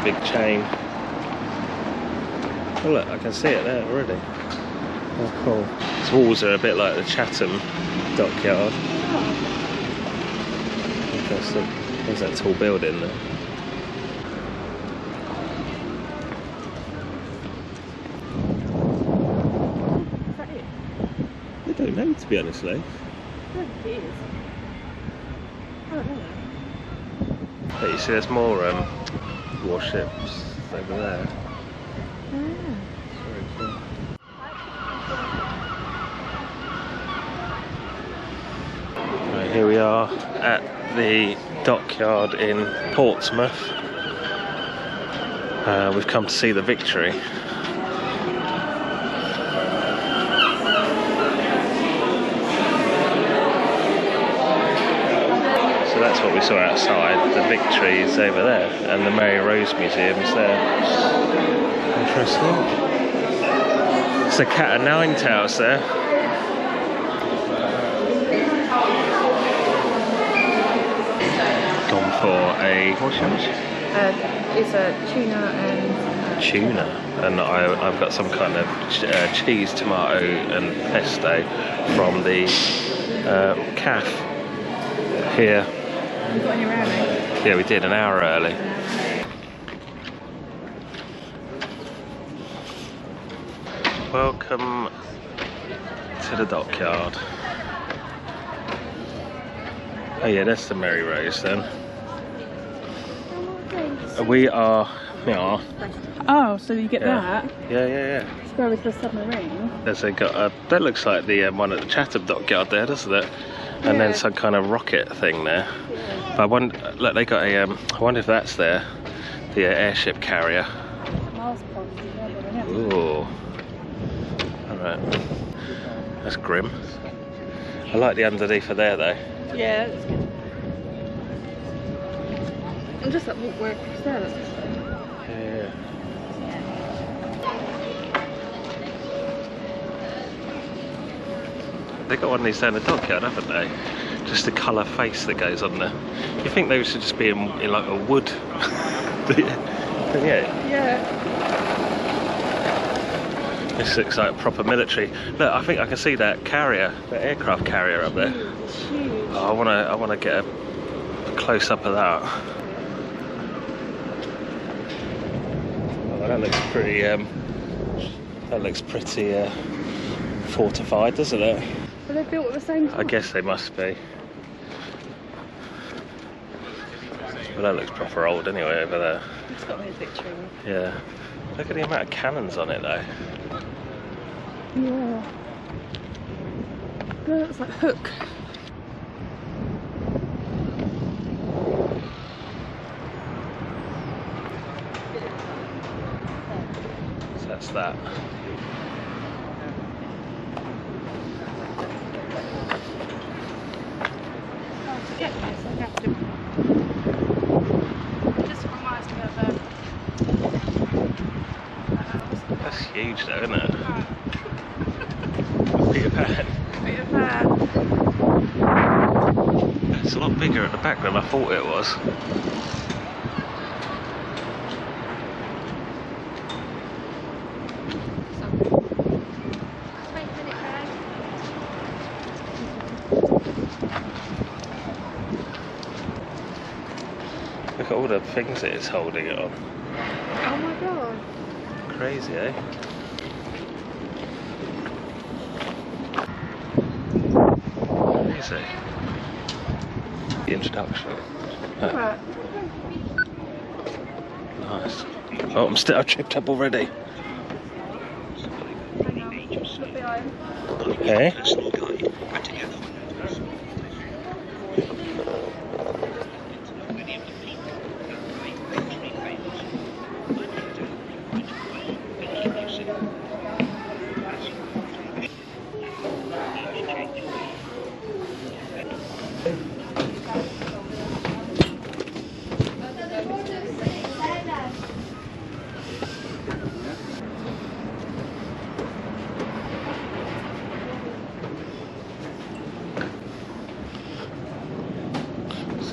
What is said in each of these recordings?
big chain. Oh look, I can see it there already. Oh cool. Its walls are a bit like the Chatham Dockyard. There's that tall building there. Is that it? I don't know, to be honest, Lee. I don't think it is. I don't know. But you see there's more warships over there. Very cool. Right, here we are at the dockyard in Portsmouth. We've come to see the Victory. So that's what we saw outside. The Victory is over there, and the Mary Rose Museum is there. Interesting. It's the Cat of Nine Tails there. Gone for a, what's yours? It's a tuna and... Tuna. And I've got some kind of cheese, tomato and pesto from the cafe here. You got any early? Yeah, we did, an hour early. Welcome to the dockyard. Oh yeah, that's the Mary Rose then. We are. Oh, so you get that? Yeah. Let's go with the submarine. There's that looks like the one at the Chatham Dockyard there, doesn't it? And then some kind of rocket thing there. But I wonder, look, they got a. I wonder if that's the airship carrier. Ooh. Alright. That's grim. I like the underneath of there though. Yeah, that's good. I'm just like walk across there. Yeah. They got one of these down the dockyard, haven't they? Just the colour face that goes on there. You think they should just be in like a wood? Yeah. This looks like proper military. Look, I think I can see that carrier, that aircraft carrier up there. Huge. Oh, I wanna get a close up of that. Oh, that looks pretty. That looks pretty fortified, doesn't it? Are they built at the same time? I guess they must be. Well, that looks proper old anyway over there. It's got me a picture of it. Yeah. Look at the amount of cannons on it though. Yeah. That looks like Hook. So that's that. Yeah, so you have to. Just reminds me of That's huge though, isn't it? Peter Pan. Peter Pan. It's a lot bigger at the back than I thought it was. Look at all the things that it's holding it on. Oh my god. Crazy, eh? Crazy. The introduction. Right. Nice. Oh, I've tripped up already. Hang on. Look behind. Okay.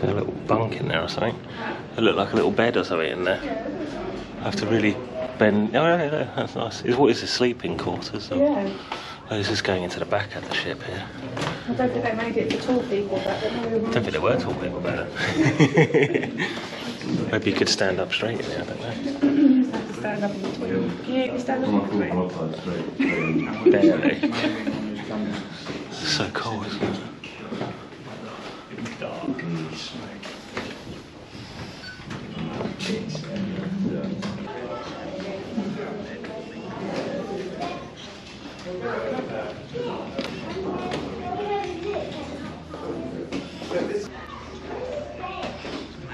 A little bunk in there or something. It looked like a little bed or something in there. I have to really bend. Oh, yeah, that's nice. What is this, sleeping quarters? Or... Yeah. Oh, this is going into the back of the ship here. I don't think they made it for tall people, but I don't think there were tall people about it. Maybe you could stand up straight in there, I don't know. you have to stand up in between. Yeah, you stand up in between. Barely. It's so cool, isn't it?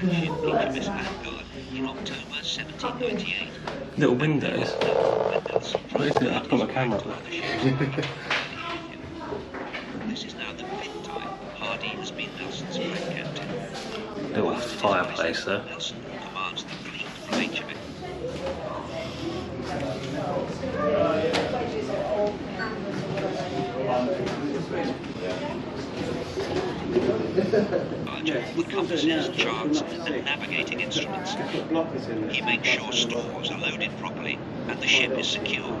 HMS Victory in October 1798. Little windows. What is it? I've got my camera. This is now the 5th time Hardy has been Nelson's flag captain. Little fireplace there. Nelson commands the fleet from HMS. With compasses, charts and navigating instruments. He makes sure stores are loaded properly and the ship is secure.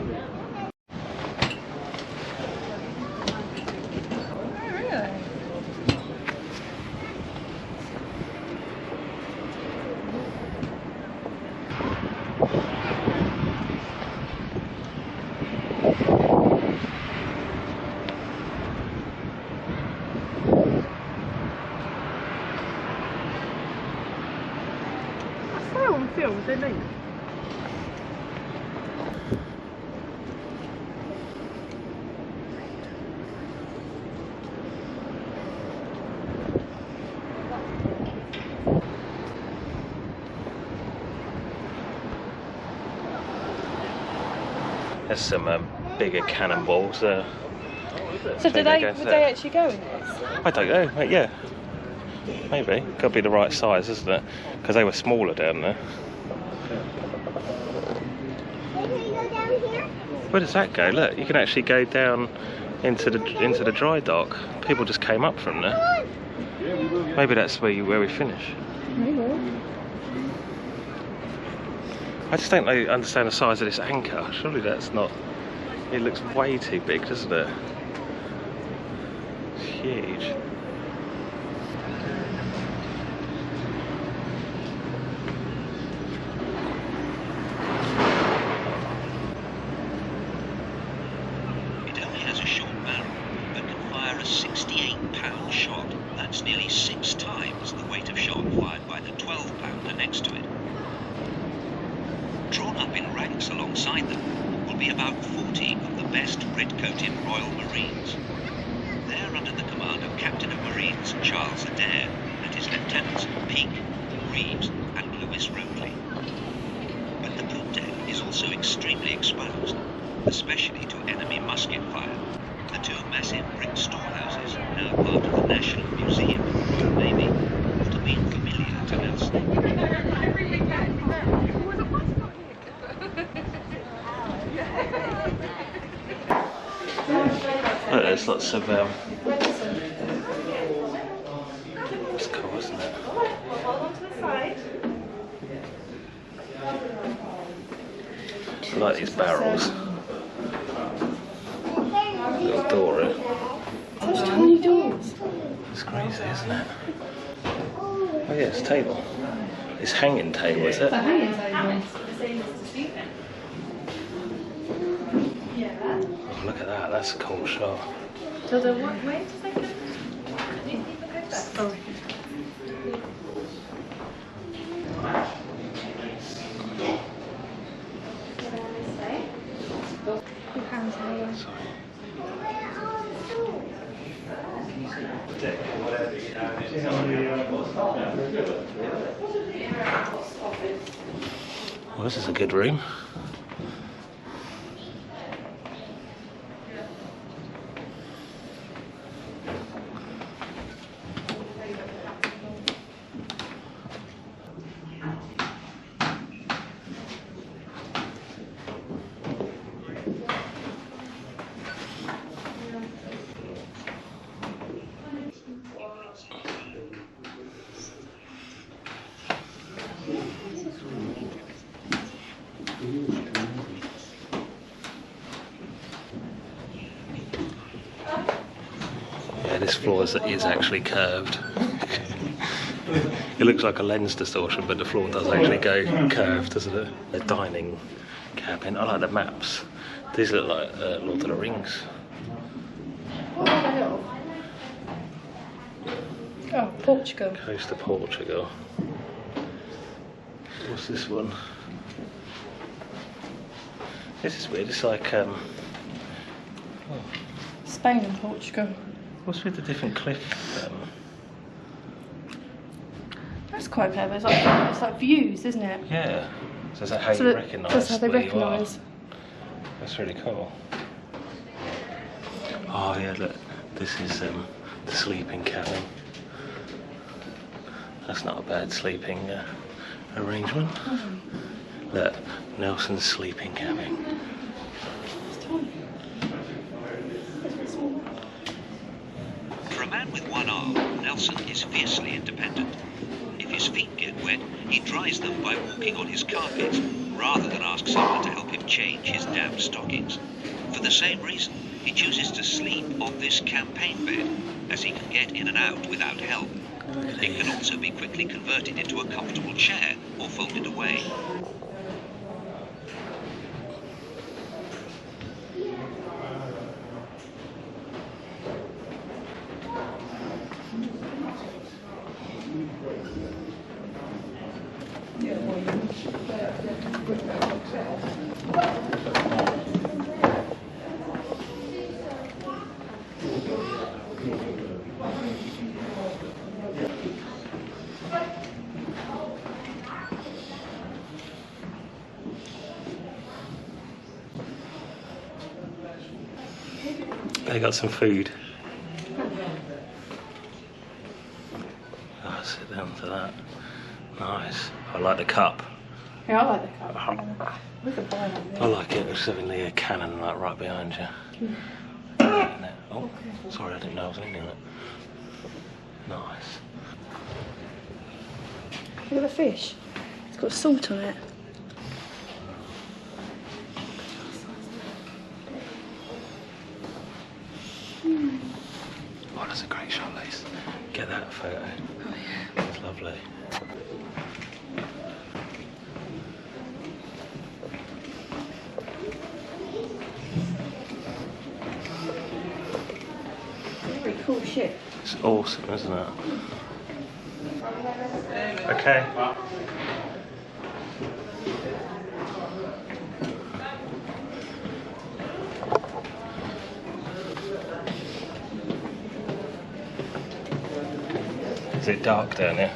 Film, didn't they? There's some bigger cannonballs there. So would they actually go in this? I don't know, yeah. Maybe. Got to be the right size, isn't it? Because they were smaller down there. Where does that go? Look, you can actually go down into the dry dock. People just came up from there. Maybe that's where we finish. Maybe. I just don't understand the size of this anchor. Surely that's not... It looks way too big, doesn't it? It's huge. A short barrel that can fire a 68-pound shot. That's nearly 6 times the weight of shot fired by the 12-pounder next to it. Drawn up in ranks alongside them will be about 40 of the best red-coated Royal Marines. They're under the command of Captain of Marines Charles Adair and his lieutenants Peake, Reeves and Lewis Roadley. But the poop deck is also extremely exposed, especially to enemy musket fire. The 2 massive brick storehouses, now part of the National Museum of the Royal Navy, would have been familiar to Nelson. Look, there's lots of... It's cool, isn't it? Hold on to the side. I like these barrels. Little door here. There's 20 doors. It's crazy, isn't it? Oh yeah, it's a table. It's hanging table, is it? It's a hanging table. Oh, look at that, that's a cool shot. So the what way does that go? Sorry. Sorry. Well, this is a good room. this floor is actually curved. It looks like a lens distortion, but the floor does actually go curved, doesn't it? The dining cabin. I like the maps. These look like Lord of the Rings. What are they of? Oh, Portugal. Coast of Portugal. What's this one? This is weird. It's like Spain and Portugal. what's with the different cliff? That's quite clever. It's like views, isn't it? Yeah. So is that how So you that- recognise that's how they where you are? recognise. That's really cool. Oh yeah, look. This is the sleeping cabin. That's not a bad sleeping arrangement. Look, Nelson's sleeping cabin. It's tiny. For a man with one arm, Nelson is fiercely independent. If his feet get wet, he dries them by walking on his carpet, rather than ask someone to help him change his damp stockings. For the same reason, he chooses to sleep on this campaign bed, as he can get in and out without help. It can also be quickly converted into a comfortable chair or folded away. They got some food. I'll sit down to that. Nice. I like the cup. Yeah, I like the cup. We could buy one. I like it. There's having the cannon like right behind you. Oh, sorry, I didn't know I was eating it. Nice. Look at the fish. It's got salt on it. Oh, that's a great shot, Lace. Get that photo. Oh yeah. It's lovely. Very cool ship. It's awesome, isn't it? Okay. Is it dark down here?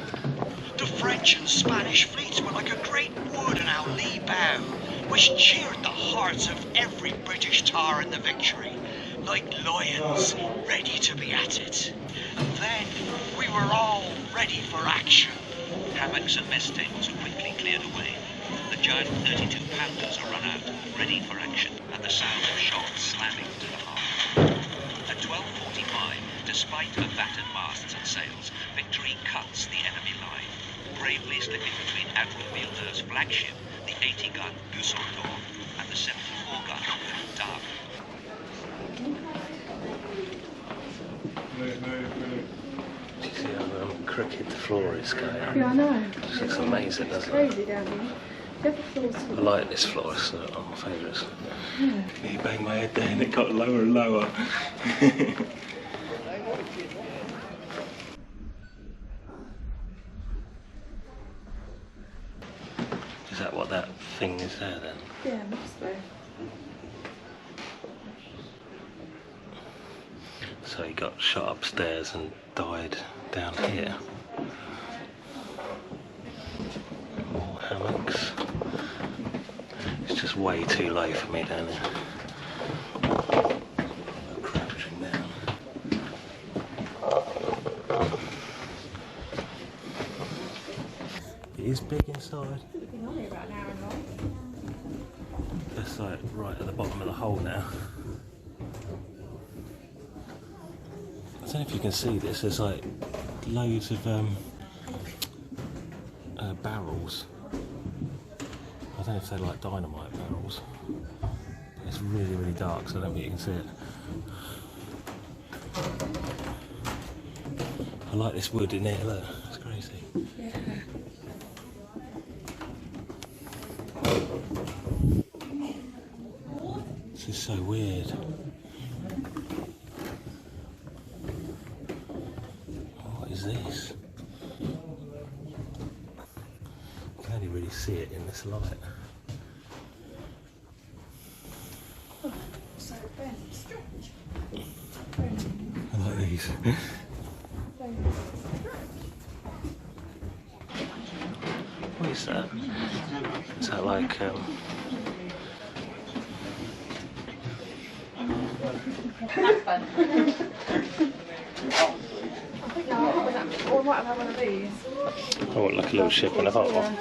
The French and Spanish fleets were like a great wood on our lee bow, which cheered the hearts of every British tar in the Victory, like lions ready to be at it. And then we were all ready for action. Hammocks and mess tables are quickly cleared away. The giant 32-pounders are run out, ready for action, and the sound of shots slamming to the heart. At 12:45, despite her battered masts and sails, Victory cuts the enemy line, bravely slipping between Admiral Villeneuve's flagship, the 80-gun Dusseldorf, and the 74-gun Dove. Do you see how crooked the floor is going up? Yeah, I know. It just looks amazing, It's doesn't it? crazy down here. The other floor's I like this floor, it's one of my favourites. You bang my head down, it got lower and lower. Is that what that thing is there then? Yeah, must be. So he got shot upstairs and died down here. More hammocks. It's just way too low for me down here. I'm crouching down. It is big inside. It's been on here about an hour and a half. That's like right at the bottom of the hole now. I don't know if you can see this, there's like loads of barrels. I don't know if they're like dynamite barrels. But it's really, really dark, so I don't think you can see it. I like this wood in there, look, it's crazy. Yeah. This is so weird. What is this? You can only really see it in this light. So Ben, stretch. I like these. What is that? Is that like Or I might have had one of these. oh, like a little ship and a hot one?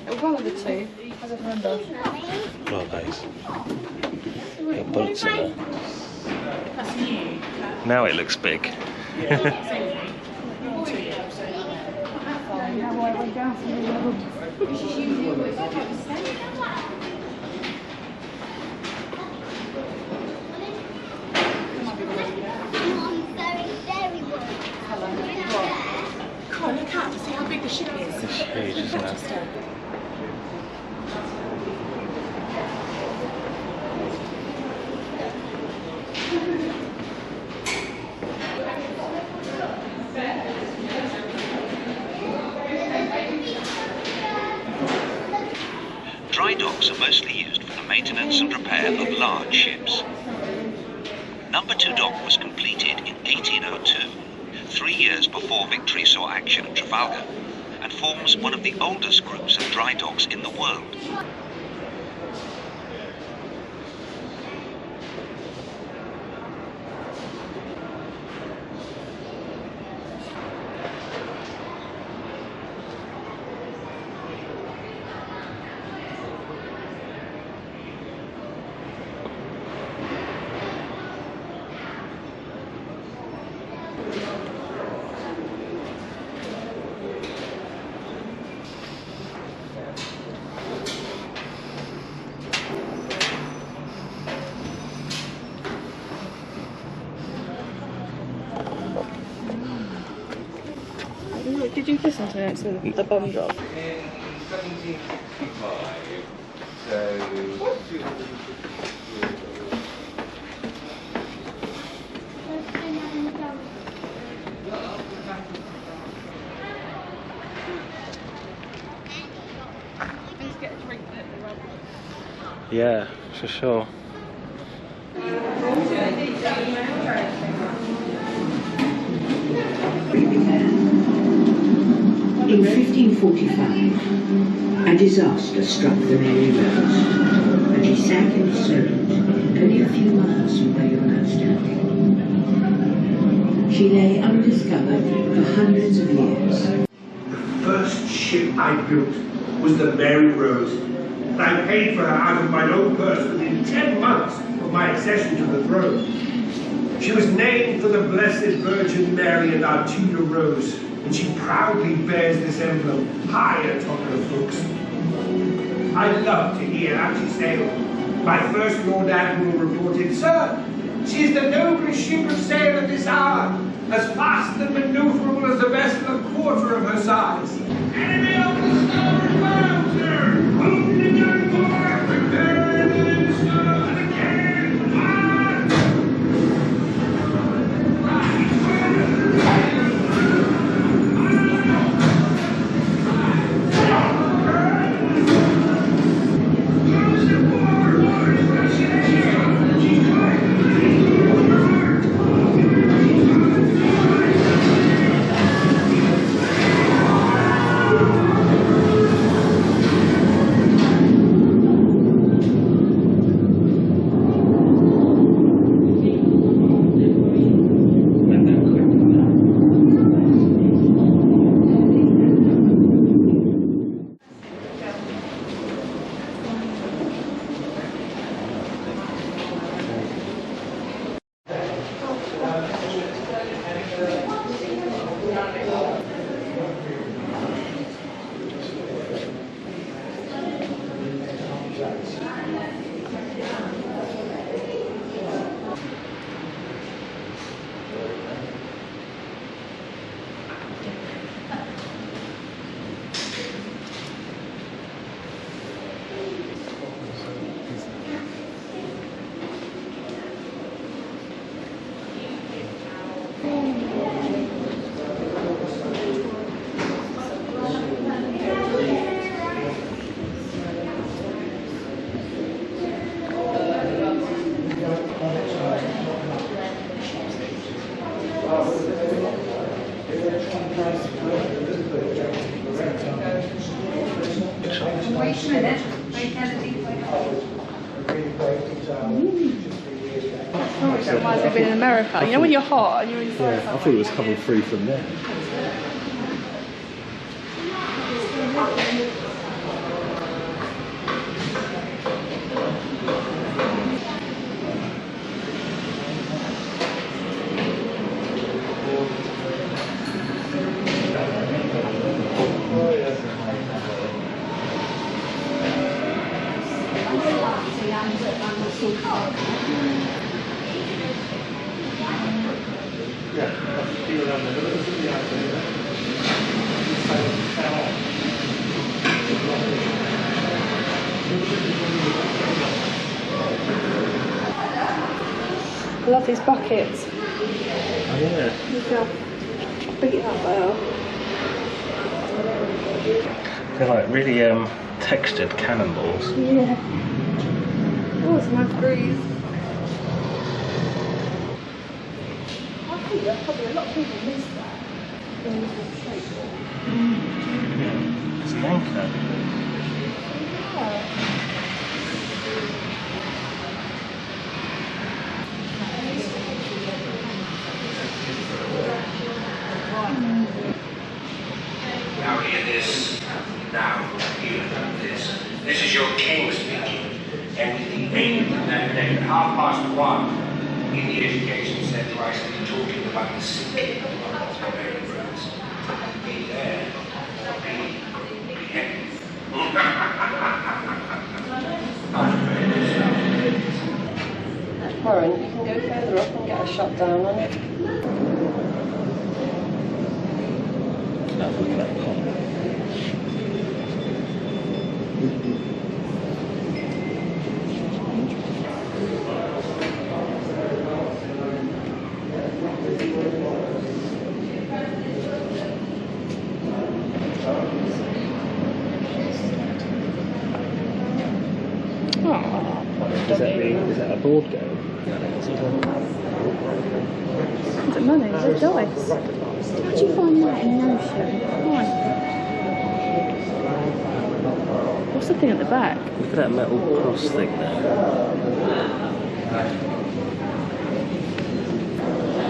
It was one of the two, I don't remember. What are those? Got bullets in there. That's new. Now it looks big. Come on, look out to see how big the ship is. It's huge, isn't it? Dry docks are mostly used for the maintenance and repair of large ships. Number 2 dock was completed in 1802, 3 years before Victory saw action at Trafalgar, and forms one of the oldest groups of dry docks in the world. Did you listen to it? It's the bomb drop. In 1755, Yeah, for sure. In 1545, a disaster struck the Mary Rose, and she sank in the Solent, only a few miles from where you're now standing. She lay undiscovered for hundreds of years. The first ship I built was the Mary Rose, and I paid for her out of my own purse within 10 months of my accession to the throne. She was named for the Blessed Virgin Mary and our Tudor Rose, and she proudly bears this emblem high atop her books. I love to hear how she sailed. My first Lord Admiral reported, "Sir, she is the noblest ship of sail at this hour, as fast and maneuverable as a vessel a quarter of her size." Enemy on the starboard bow, sir! Opening your door, prepare the install, and again, on! Why has it been in America? You know when you're hot and you're inside. Yeah, I thought it was coming through from there. I love these buckets. Oh yeah. Look how big they are. They're like really textured cannonballs. Yeah. Oh, it's a nice breeze. I think that probably a lot of people miss that. It's an anchor. Yeah. Now hear this. Now hear this. This is your king speaking. And with the aim that day at 1:30 in the education centre, I shall be talking about the sinking of the Mary Rose. Be there. Be beheaded. Warren, you can go further up and get a shot down on it. Have a look at that pond. Is that a board game? Is it money? Is it dice? How do you find that in the ocean? Come on. What's the thing at the back? Look at that metal cross thing there.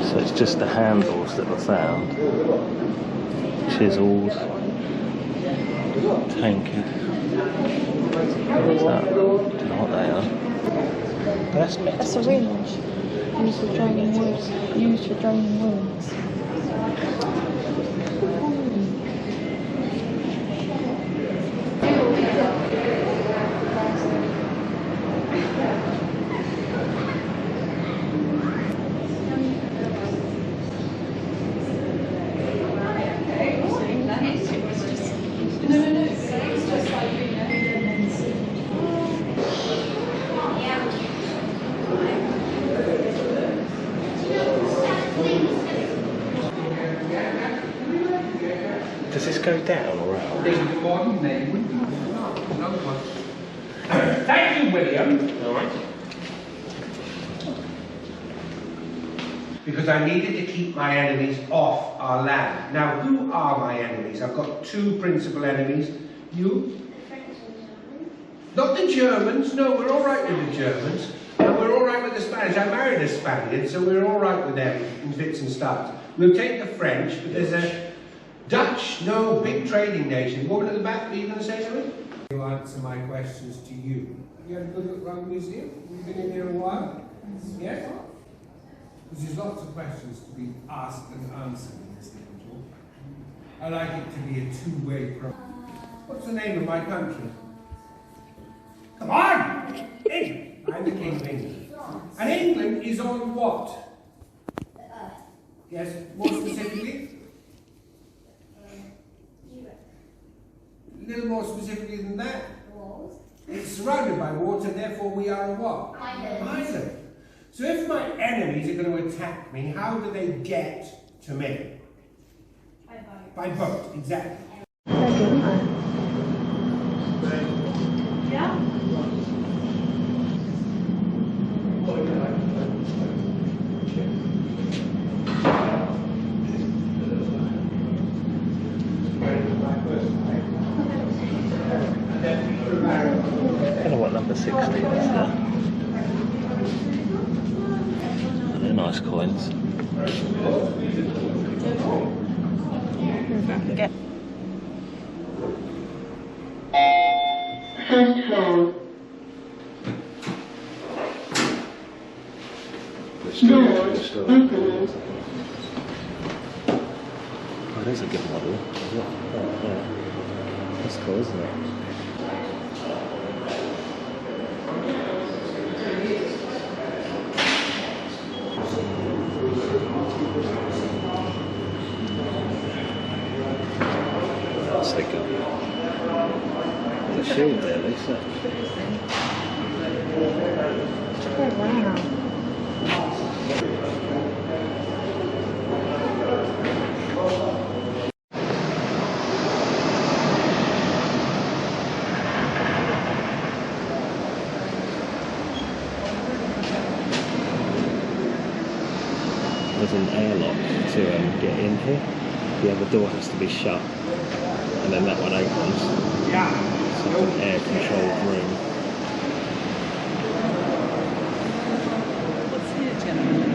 So it's just the handles that were found. Chisels. Tankard. What's that? I don't know what they are. That's metal. That's a winch. Used for draining wounds. Used for draining wounds. Does this go down or out? Thank you, William. All right. Because I needed to keep my enemies off our land. Now, who are my enemies? I've got two principal enemies. You? Not the Germans. No, we're all right with the Germans. And we're all right with the Spanish. I married a Spaniard, so we're all right with them in fits and starts. We'll take the French, but there's a Dutch, no, big trading nation. Woman at the back, are you going to say something? I'll answer my questions to you. Have you had a good look around the museum? Have you been in here a while? Yes? Because there's lots of questions to be asked and answered in this little talk. I like it to be a two-way process. What's the name of my country? Come on! England! I'm the King of England. And England is on what? Yes, more specifically? A little more specifically than that. It's surrounded by water, therefore we are a what? Island. So if my enemies are going to attack me, how do they get to me? By boat. By boat, exactly. Yeah. the 16s there. They're nice coins. Get First floor. Doors open. Oh, there's a good model. Is it? Oh, yeah. That's cool, isn't it? That's like there's a shield there, Lisa. oh wow. There's an airlock to get in here. The other door has to be shut, and then that one opens. It's like an air-controlled room. What's here, gentlemen?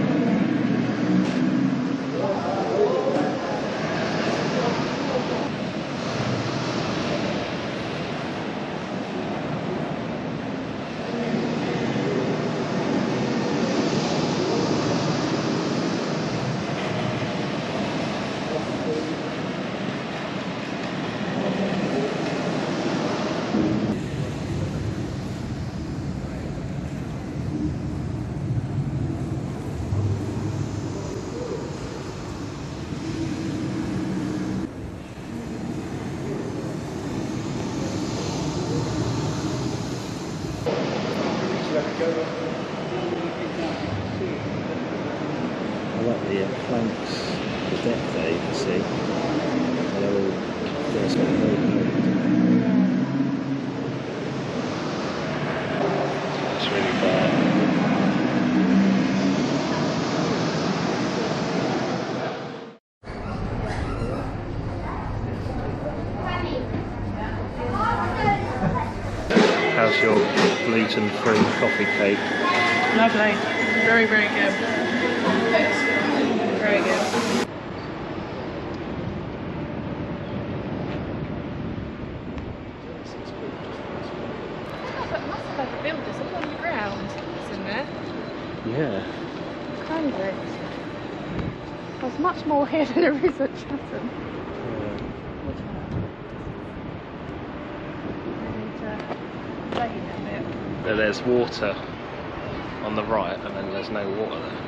I like the planks, the deck there you can see. They're all very good. It's really bad. How's your gluten-free coffee cake? Lovely. Very, very good. Very good. That must have overbuilt this up on the ground. It's in there. Yeah. Crazy. There's much more here than there is at Chatham. There's water on the right, and then there's no water there.